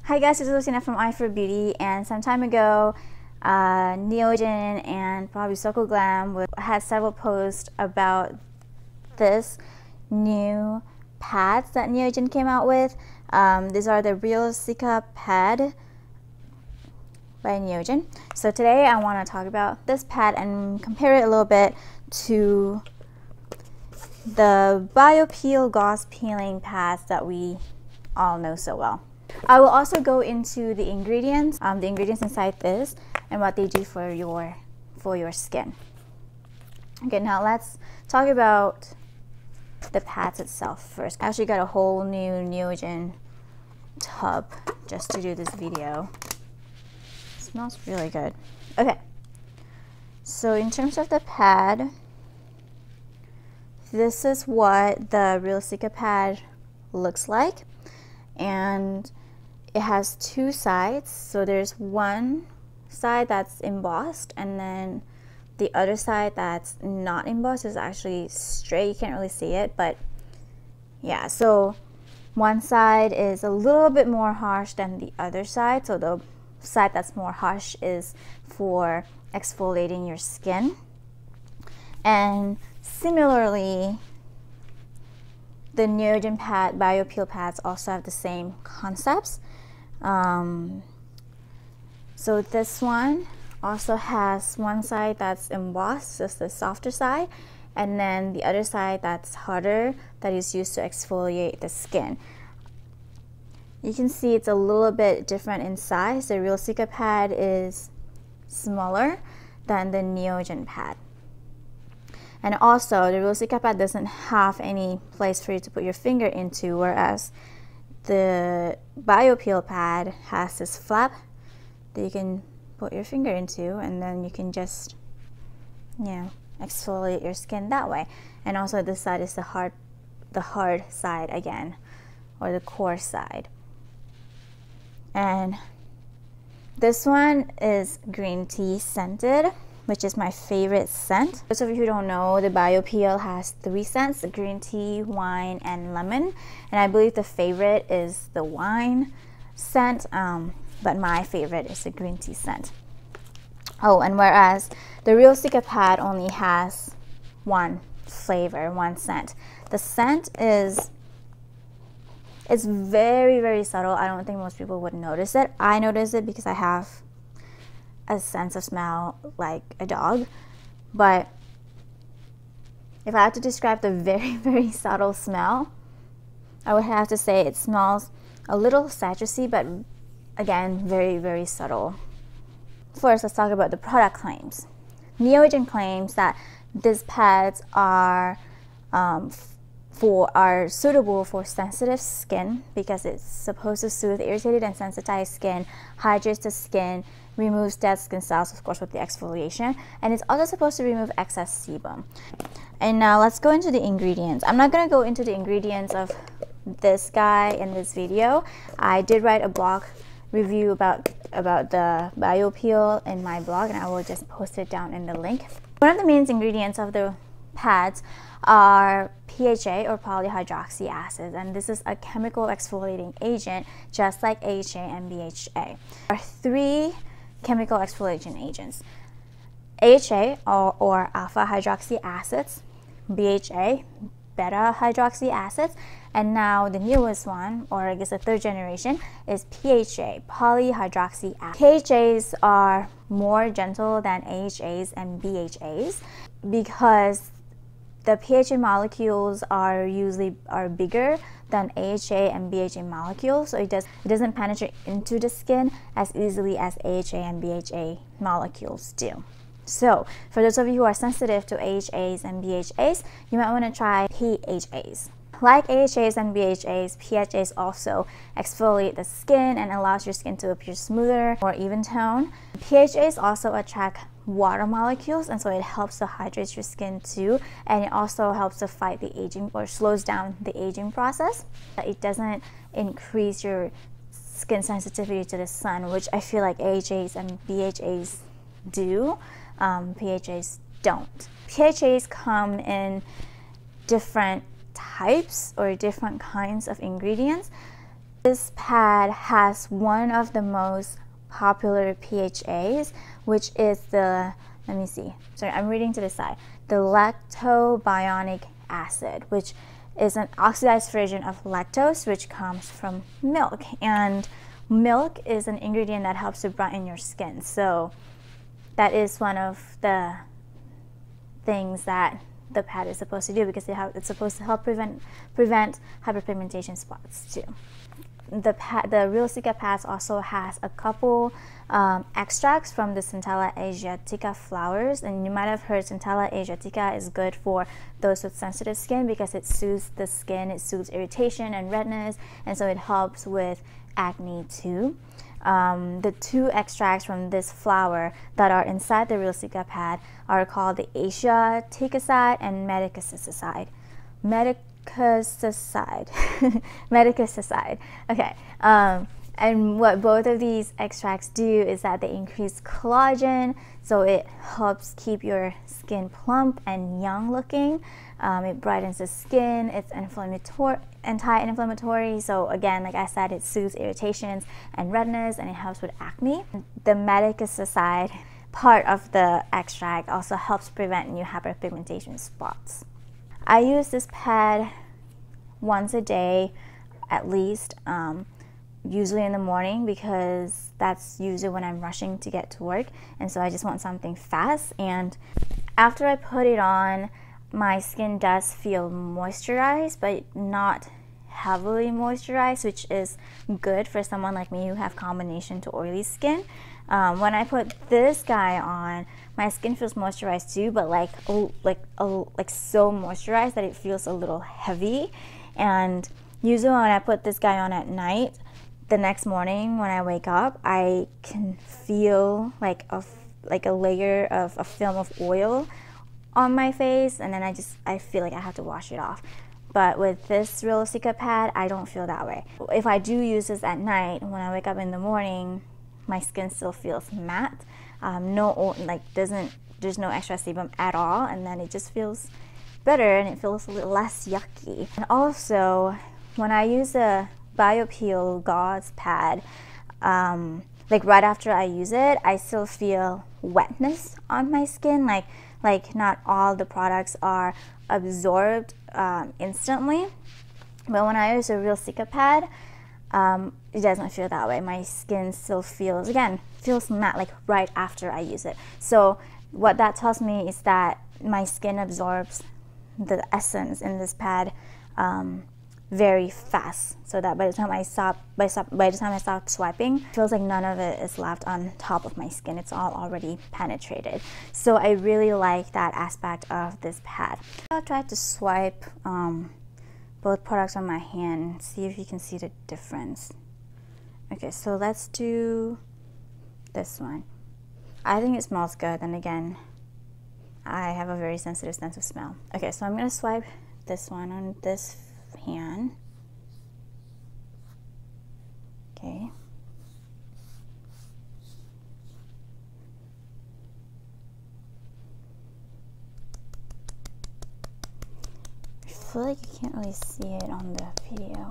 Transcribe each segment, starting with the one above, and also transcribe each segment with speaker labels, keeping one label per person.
Speaker 1: Hi guys, this is Lucina from i4Beauty, and some time ago, Neogen and probably Soko Glam had several posts about this new pads that Neogen came out with. These are the Real Cica Pad by Neogen. So today I want to talk about this pad and compare it a little bit to the Bio-Gauze Peeling Pads that we all know so well. I will also go into the ingredients inside this and what they do for your skin. Okay, now let's talk about the pads itself first. I actually got a whole new Neogen tub just to do this video. It smells really good. Okay, so in terms of the pad, this is what the Real Cica Pad looks like, and it has two sides. So there's one side that's embossed, and then the other side that's not embossed is actually straight. You can't really see it, but yeah, so one side is a little bit more harsh than the other side. So the side that's more harsh is for exfoliating your skin. And similarly, the Neogen pad Bio-Peel pads also have the same concepts. So this one also has one side that's embossed, just the softer side, and then the other side that's harder, that is used to exfoliate the skin. You can see it's a little bit different in size. The Real Cica pad is smaller than the Neogen pad. And also, the Real Cica pad doesn't have any place for you to put your finger into, whereas the Bio-Peel pad has this flap that you can put your finger into, and then you can just, exfoliate your skin that way. And also this side is the hard side again, or the coarse side. And this one is green tea scented, which is my favorite scent. Those of you who don't know, the Bio-Peel has 3 scents: green tea, wine, and lemon. And I believe the favorite is the wine scent, but my favorite is the green tea scent. Oh, and whereas the Real Cica pad only has one flavor, one scent. The scent is very, very subtle. I don't think most people would notice it. I notice it because I have a sense of smell like a dog. But if I had to describe the very, very subtle smell, I would have to say it smells a little citrusy, but again, very, very subtle. First, let's talk about the product claims. Neogen claims that these pads are suitable for sensitive skin because it's supposed to soothe irritated and sensitized skin, hydrates the skin, removes dead skin cells, of course, with the exfoliation, and it's also supposed to remove excess sebum. And now let's go into the ingredients. I'm not going to go into the ingredients of this guy in this video. I did write a blog review about the Bio-Peel in my blog, and I will just post it down in the link. One of the main ingredients of the pads are PHA, or polyhydroxy acids, and this is a chemical exfoliating agent just like AHA and BHA. There are 3 chemical exfoliation agents: AHA, or alpha hydroxy acids, BHA, beta hydroxy acids, and now the newest one, or I guess the 3rd generation, is PHA, polyhydroxy acids. PHAs are more gentle than AHAs and BHAs because the PHA molecules are bigger than AHA and BHA molecules, so it doesn't penetrate into the skin as easily as AHA and BHA molecules do. So for those of you who are sensitive to AHAs and BHAs, you might want to try PHAs. Like AHAs and BHAs, PHAs also exfoliate the skin and allows your skin to appear smoother, more even tone. PHAs also attract water molecules, and so it helps to hydrate your skin too, and it also helps to fight the aging, or slows down the aging process. It doesn't increase your skin sensitivity to the sun, which I feel like AHAs and BHAs do. PHAs don't. PHAs come in different types or different kinds of ingredients. This pad has one of the most popular PHAs, which is the, let me see, sorry, I'm reading to the side, the lactobionic acid, which is an oxidized version of lactose, which comes from milk. And milk is an ingredient that helps to brighten your skin. So that is one of the things that the pad is supposed to do, because it's supposed to help prevent hyperpigmentation spots too. The Real Cica Pads also has a couple extracts from the Centella asiatica flowers, and you might have heard Centella asiatica is good for those with sensitive skin because it soothes the skin, it soothes irritation and redness, and so it helps with acne too. The two extracts from this flower that are inside the Real Cica Pad are called the asiaticacide and medicacicide. Medicacicide. Okay. And what both of these extracts do is that they increase collagen, so it helps keep your skin plump and young looking. It brightens the skin. It's anti-inflammatory. So again, like I said, it soothes irritations and redness, and it helps with acne. The medicacicide part of the extract also helps prevent new hyperpigmentation spots. I use this pad once a day at least, usually in the morning, because that's usually when I'm rushing to get to work, and so I just want something fast. And after I put it on, my skin does feel moisturized, but not heavily moisturized, which is good for someone like me who have combination to oily skin. When I put this guy on, my skin feels moisturized too, but like so moisturized that it feels a little heavy. And usually when I put this guy on at night, the next morning when I wake up, I can feel like a layer of a film of oil on my face, and then I feel like I have to wash it off. But with this Real Cica Pad, I don't feel that way. If I do use this at night, when I wake up in the morning, my skin still feels matte. There's no extra sebum at all, and then it just feels better and it feels a little less yucky. And also, when I use a Bio-Gauze pad, like right after I use it, I still feel wetness on my skin. Like not all the products are absorbed instantly, but when I use a Real Cica Pad, it doesn't feel that way. My skin still feels matte like right after I use it. So what that tells me is that my skin absorbs the essence in this pad very fast, so that by the time I stop swiping, it feels like none of it is left on top of my skin. It's all already penetrated. So I really like that aspect of this pad. I'll try to swipe both products on my hand, see if you can see the difference. Okay, so let's do this one. I think it smells good, and again, I have a very sensitive sense of smell. Okay, so I'm gonna swipe this one on this hand. Okay. I feel like you can't really see it on the video.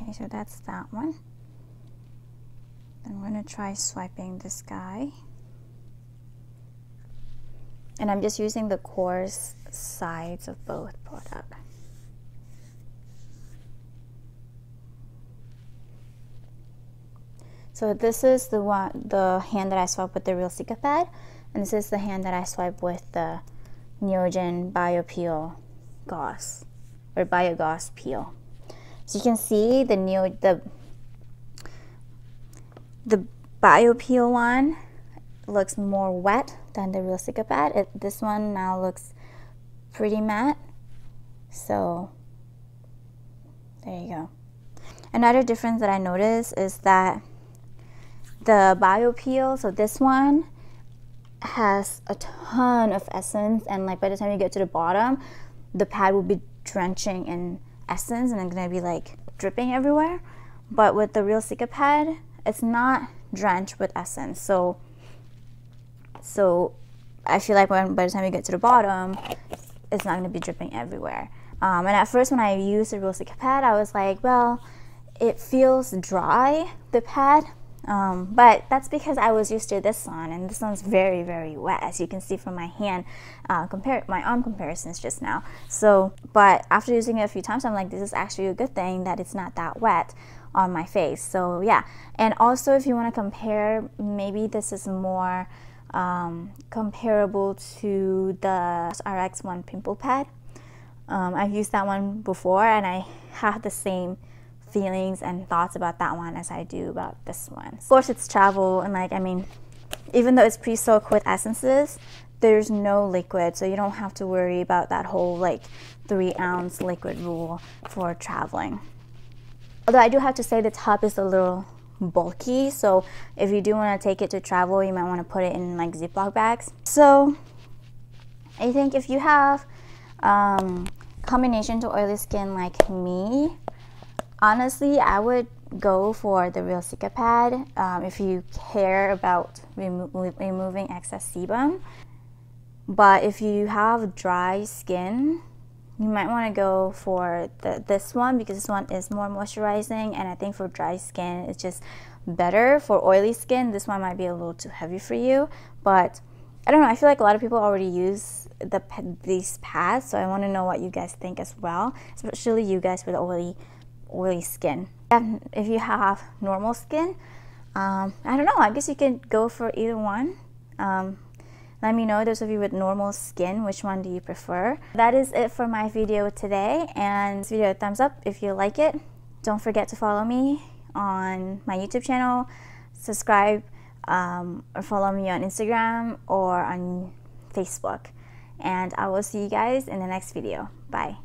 Speaker 1: Okay, so that's that one. Then I'm going to try swiping this guy. And I'm just using the coarse sides of both products. So this is the hand that I swipe with the Real Cica Pad, and this is the hand that I swipe with the Neogen Bio-Gauze or Bio-Gauze Peel. So you can see the Bio-Peel one looks more wet than the Real Cica Pad. This one now looks pretty matte. So there you go. Another difference that I noticed is that the Bio-Peel, so this one has a ton of essence, and like by the time you get to the bottom, the pad will be drenching in essence and it's gonna be like dripping everywhere. But with the Real Cica Pad, it's not drenched with essence. So I feel like by the time you get to the bottom, it's not going to be dripping everywhere. And at first when I used the Real Cica pad, I was like, well, it feels dry, the pad, but that's because I was used to this one, and this one's very, very wet, as you can see from my hand, my arm comparisons just now. So, but after using it a few times, I'm like, this is actually a good thing that it's not that wet on my face. So yeah, and also if you want to compare, maybe this is more comparable to the COSRX one pimple pad. I've used that one before, and I have the same feelings and thoughts about that one as I do about this one. Of course, it's travel, and like, I mean, even though it's pre-soaked with essences, there's no liquid, so you don't have to worry about that whole like 3-ounce liquid rule for traveling. Although I do have to say the tub is a little bulky, so if you do want to take it to travel, you might want to put it in like Ziploc bags. So I think if you have combination to oily skin like me, honestly, I would go for the Real Cica pad if you care about removing excess sebum. But if you have dry skin, you might want to go for this one, because this one is more moisturizing, and I think for dry skin it's just better. For oily skin, this one might be a little too heavy for you, but I don't know, I feel like a lot of people already use these pads, so I want to know what you guys think as well, especially you guys with oily skin. If you have normal skin, I don't know, I guess you can go for either one. Let me know, those of you with normal skin, which one do you prefer? That is it for my video today, and this video, thumbs up if you like it. Don't forget to follow me on my YouTube channel, subscribe, or follow me on Instagram or on Facebook. And I will see you guys in the next video. Bye.